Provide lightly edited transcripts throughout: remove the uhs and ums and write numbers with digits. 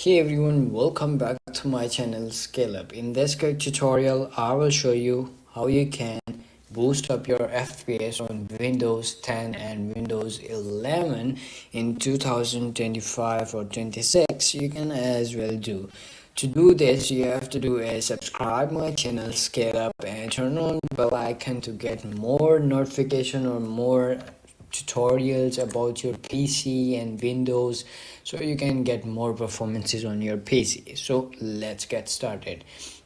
Hey everyone, welcome back to my channel Scale Up. In this quick tutorial, I will show you how you can boost up your FPS on Windows 10 and Windows 11 in 2025 or 26. You can as well do. To do this, you have to do is subscribe my channel Scale Up and turn on the bell icon to get more notification or more tutorials about your PC and Windows, so you can get more performances on your PC. So let's get started.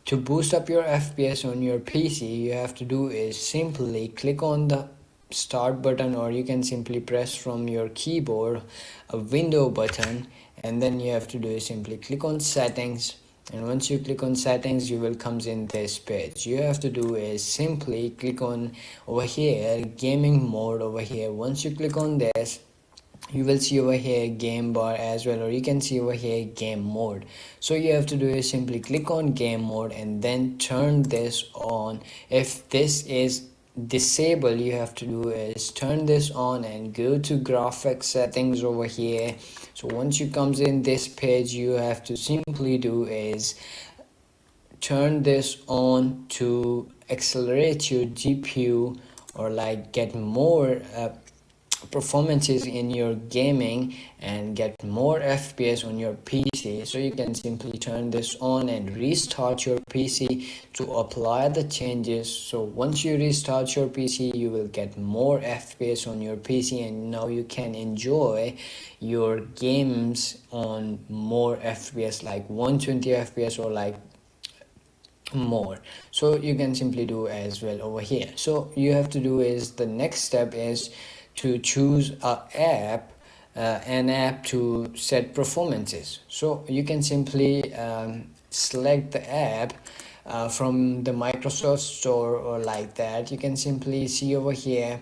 To boost up your FPS on your PC, you have to do is simply click on the start button, or you can simply press from your keyboard a window button, and then you have to do is simply click on settings. And once you click on settings, you will comes in this page. You have to do is simply click on over here gaming mode over here. Once you click on this, you will see over here game bar as well, or you can see over here game mode. So you have to do is simply click on game mode and then turn this on. If this is disable, you have to do is turn this on and go to graphics settings over here. So once you comes in this page, you have to simply do is turn this on to accelerate your GPU, or like get more performances in your gaming and get more FPS on your PC. So you can simply turn this on and restart your PC to apply the changes. So once you restart your PC, you will get more FPS on your PC, and now you can enjoy your games on more FPS, like 120 FPS or like more. So you can simply do as well over here. So you have to do is the next step is to choose an app to set performances. So you can simply select the app from the Microsoft Store, or like that. You can simply see over here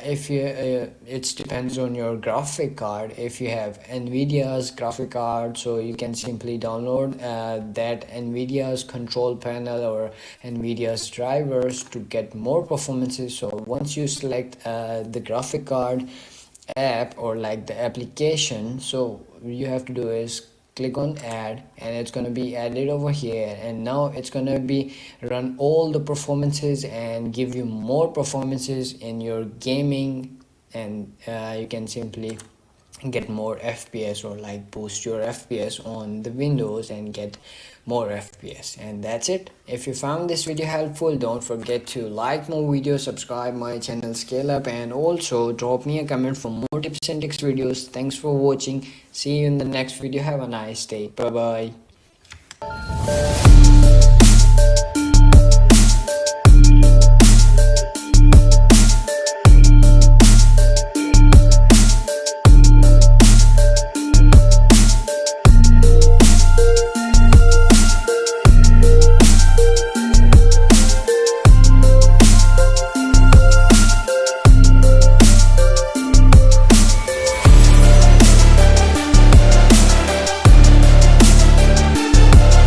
if you it depends on your graphic card. If you have Nvidia's graphic card, so you can simply download that Nvidia's control panel or Nvidia's drivers to get more performances. So once you select the graphic card app or like the application, so you have to do is click on add, and it's going to be added over here, and now it's going to be run all the performances and give you more performances in your gaming, and you can simply get more FPS, or like boost your FPS on the Windows and get more FPS. And that's it. If you found this video helpful, don't forget to like more videos, subscribe my channel Scale Up, and also drop me a comment for more tips and tricks videos. Thanks for watching. See you in the next video. Have a nice day. Bye bye.